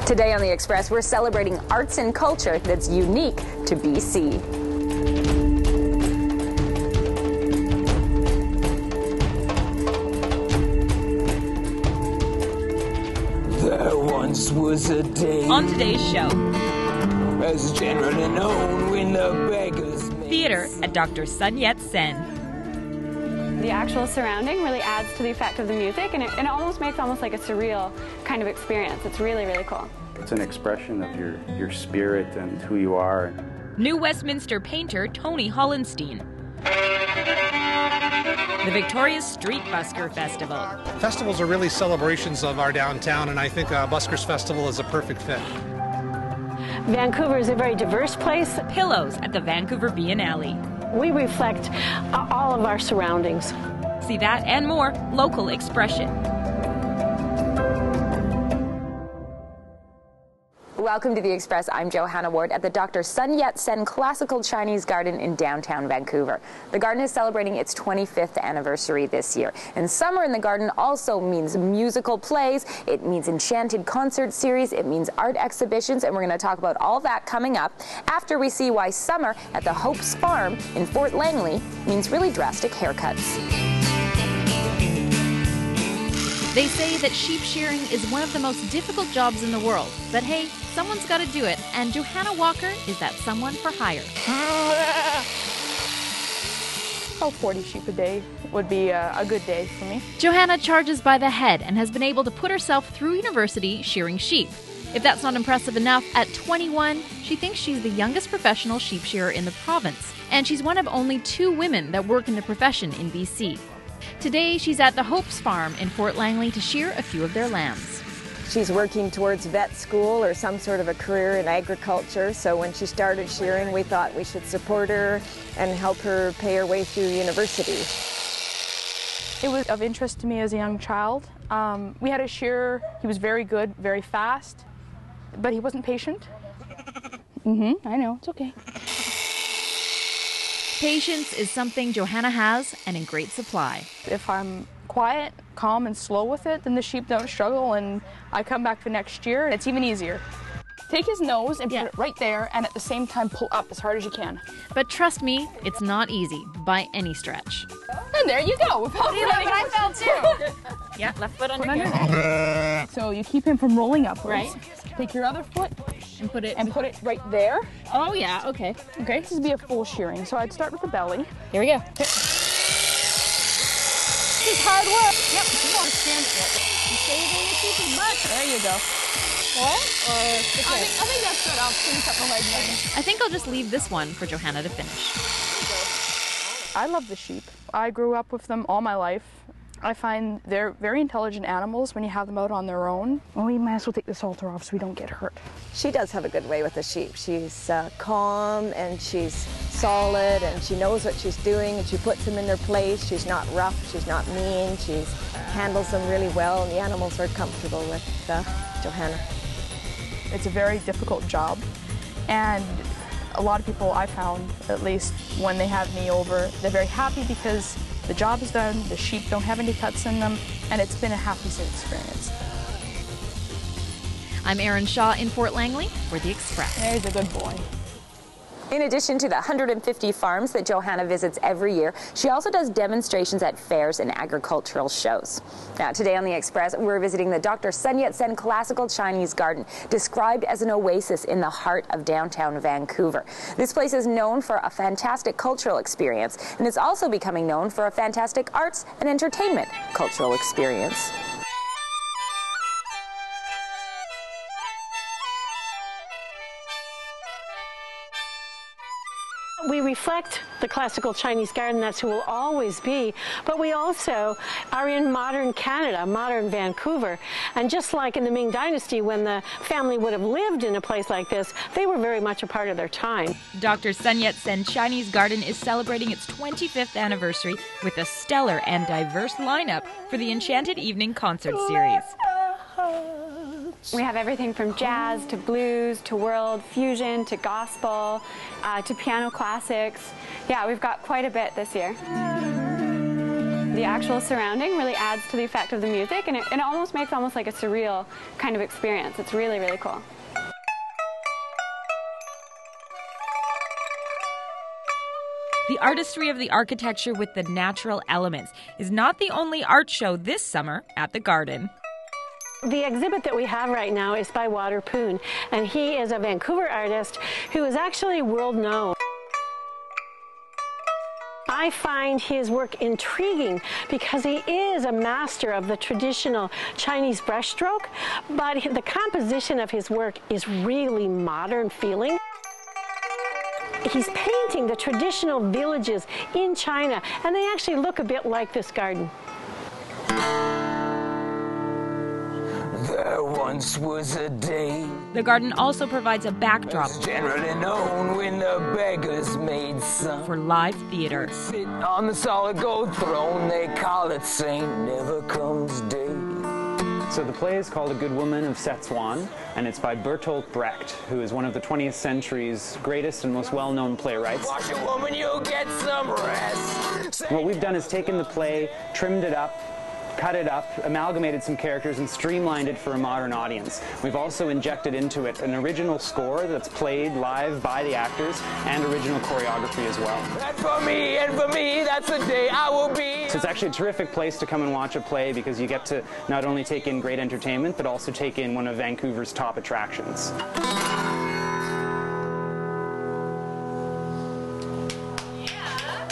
Today on The Express, we're celebrating arts and culture that's unique to BC. There once was a day. On today's show, as generally known when the beggars theater at Dr. Sun Yat-sen. The actual surrounding really adds to the effect of the music, and it almost makes like a surreal kind of experience. It's really, really cool. It's an expression of your spirit and who you are. New Westminster painter Anthony Hollenstein. The Victoria's Street Busker Festival. Festivals are really celebrations of our downtown, and I think Buskers Festival is a perfect fit. Vancouver is a very diverse place. Pillows at the Vancouver Biennale. We reflect all of our surroundings. See that and more, local expression. Welcome to The Express. I'm Johanna Walker at the Dr. Sun Yat-sen Classical Chinese Garden in downtown Vancouver. The garden is celebrating its 25th anniversary this year. And summer in the garden also means musical plays, it means enchanted concert series, it means art exhibitions, and we're going to talk about all that coming up after we see why summer at the Hope's Farm in Fort Langley means really drastic haircuts. They say that sheep shearing is one of the most difficult jobs in the world. But hey, someone's got to do it, and Johanna Walker is that someone for hire. About 40 sheep a day would be a good day for me. Johanna charges by the head and has been able to put herself through university shearing sheep. If that's not impressive enough, at 21, she thinks she's the youngest professional sheep shearer in the province, and she's one of only 2 women that work in the profession in BC. Today, she's at the Hope's Farm in Fort Langley to shear a few of their lambs. She's working towards vet school or some sort of a career in agriculture, so when she started shearing, we thought we should support her and help her pay her way through university. It was of interest to me as a young child. We had a shearer. He was very good, very fast, but he wasn't patient. I know, it's okay. Patience is something Johanna has and in great supply. If I'm quiet, calm, and slow with it, then the sheep don't struggle, and I come back the next year, and it's even easier. Take his nose and put it right there, and at the same time pull up as hard as you can. But trust me, it's not easy by any stretch. And there you go. I fell too. Yeah, left foot under. So you keep him from rolling upwards. Right. Take your other foot and put it right there. Oh yeah, okay. Okay, this would be a full shearing. So I'd start with the belly. Here we go. This is hard work. Yep. You're saving the sheep's butt. There you go. What? I think that's good. I'll finish up the leg then. I think I'll just leave this one for Johanna to finish. I love the sheep. I grew up with them all my life. I find they're very intelligent animals when you have them out on their own. Well, we might as well take this halter off so we don't get hurt. She does have a good way with the sheep. She's calm and she's solid and she knows what she's doing and she puts them in their place. She's not rough, she's not mean, she handles them really well, and the animals are comfortable with Johanna. It's a very difficult job, and a lot of people I found, at least when they have me over, they're very happy because the job is done, the sheep don't have any cuts in them, and it's been a happy experience. I'm Erin Shaw in Fort Langley for The Express. There's a good boy. In addition to the 150 farms that Johanna visits every year, she also does demonstrations at fairs and agricultural shows. Now, today on The Express, we're visiting the Dr. Sun Yat-sen Classical Chinese Garden, described as an oasis in the heart of downtown Vancouver. This place is known for a fantastic cultural experience, and it's also becoming known for a fantastic arts and entertainment cultural experience. We reflect the classical Chinese garden, that's who we'll always be, but we also are in modern Canada, modern Vancouver. And just like in the Ming Dynasty, when the family would have lived in a place like this, they were very much a part of their time. Dr. Sun Yat-sen Chinese Garden is celebrating its 25th anniversary with a stellar and diverse lineup for the Enchanted Evening Concert Series. We have everything from jazz to blues to world fusion to gospel to piano classics. Yeah, we've got quite a bit this year. The actual surrounding really adds to the effect of the music, and it almost makes like a surreal kind of experience. It's really, really cool. The artistry of the architecture with the natural elements is not the only art show this summer at the Garden. The exhibit that we have right now is by Water Poon, and he is a Vancouver artist who is actually world known. I find his work intriguing because he is a master of the traditional Chinese brushstroke, but the composition of his work is really modern feeling. He's painting the traditional villages in China, and they actually look a bit like this garden. There once was a day. The Garden also provides a backdrop Generally known when the beggars made some. for live theater. Sit on the solid gold throne, they call it Saint Never Comes Day. So the play is called A Good Woman of Szechuan, and it's by Bertolt Brecht, who is one of the 20th century's greatest and most well-known playwrights. Wash a woman, you'll get some rest. What we've done is taken the play, trimmed it up, cut it up, amalgamated some characters, and streamlined it for a modern audience. We've also injected into it an original score that's played live by the actors and original choreography as well. And for me, that's the day I will be. So it's actually a terrific place to come and watch a play because you get to not only take in great entertainment, but also take in one of Vancouver's top attractions.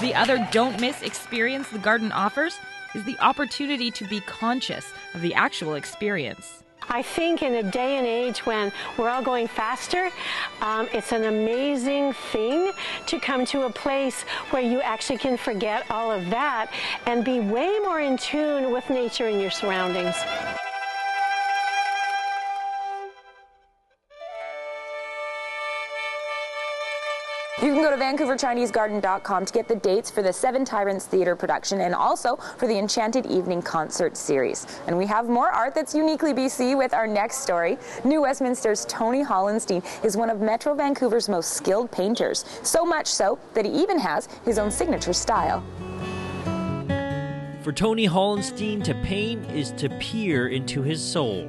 The other don't-miss experience the Garden offers is the opportunity to be conscious of the actual experience. I think in a day and age when we're all going faster, it's an amazing thing to come to a place where you actually can forget all of that and be way more in tune with nature and your surroundings. You can go to VancouverChineseGarden.com to get the dates for the Seven Tyrants Theatre production and also for the Enchanted Evening Concert Series. And we have more art that's uniquely BC with our next story. New Westminster's Anthony Hollenstein is one of Metro Vancouver's most skilled painters, so much so that he even has his own signature style. For Anthony Hollenstein, to paint is to peer into his soul.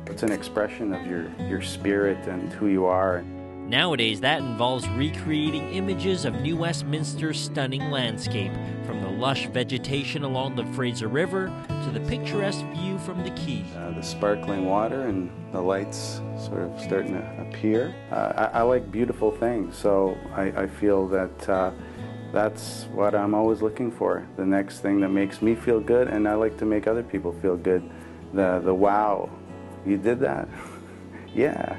It's an expression of your spirit and who you are. Nowadays, that involves recreating images of New Westminster's stunning landscape, from the lush vegetation along the Fraser River to the picturesque view from the quay. The sparkling water and the lights sort of starting to appear. I like beautiful things, so I feel that that's what I'm always looking for. The next thing that makes me feel good, and I like to make other people feel good. The wow, you did that? Yeah.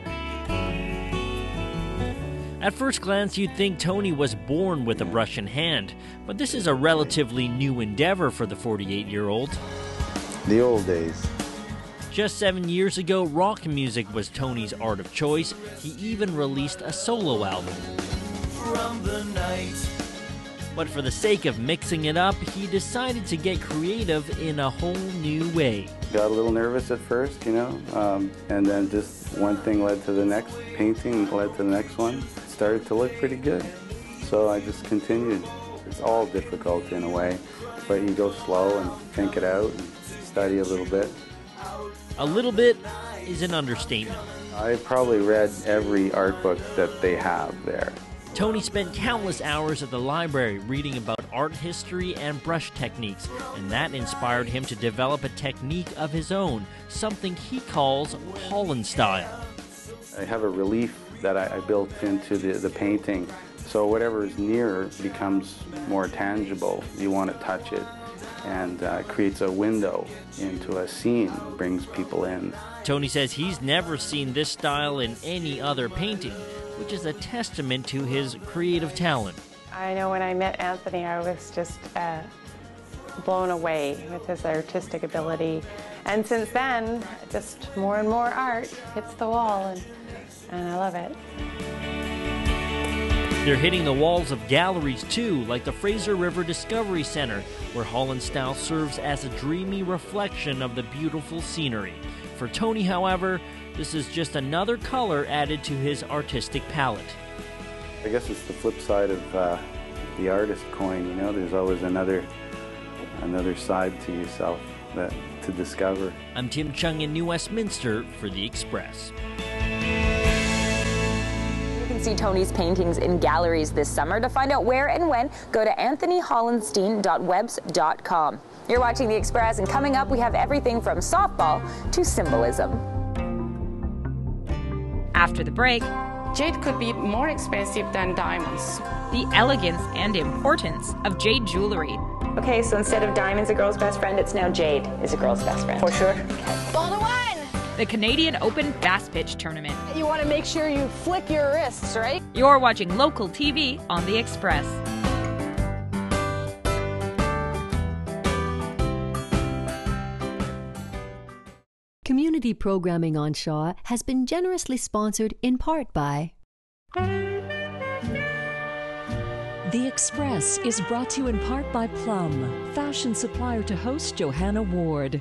At first glance, you'd think Tony was born with a brush in hand, but this is a relatively new endeavor for the 48-year-old. The old days. Just 7 years ago, rock music was Tony's art of choice. He even released a solo album. From the night. But for the sake of mixing it up, he decided to get creative in a whole new way. Got a little nervous at first, you know, and then just one thing led to the next. Painting led to the next one. It started to look pretty good, so I just continued. It's all difficult in a way, but you go slow and think it out and study a little bit. A little bit is an understatement. I probably read every art book that they have there. Tony spent countless hours at the library reading about art history and brush techniques, and that inspired him to develop a technique of his own, something he calls Hollenstein. I have a relief that I built into the painting, so whatever is near becomes more tangible. You want to touch it, and it creates a window into a scene, brings people in. Tony says he's never seen this style in any other painting, which is a testament to his creative talent. I know when I met Anthony, I was just blown away with his artistic ability. And since then, just more and more art hits the wall, and I love it. They're hitting the walls of galleries too, like the Fraser River Discovery Center, where Hollenstein serves as a dreamy reflection of the beautiful scenery. For Tony, however, this is just another color added to his artistic palette. I guess it's the flip side of the artist coin, you know, there's always another side to yourself to discover. I'm Tim Chung in New Westminster for The Express. You can see Tony's paintings in galleries this summer. To find out where and when, go to anthonyhollenstein.webs.com. You're watching The Express, and coming up, we have everything from softball to symbolism. After the break, jade could be more expensive than diamonds. The elegance and importance of jade jewelry. Okay, so instead of diamonds, a girl's best friend, it's now jade is a girl's best friend. For sure. Okay. Ball to one! The Canadian Open Bass Pitch Tournament. You want to make sure you flick your wrists, right? You're watching local TV on The Express. Community programming on Shaw has been generously sponsored in part by... The Express is brought to you in part by Plum, fashion supplier to host Johanna Ward.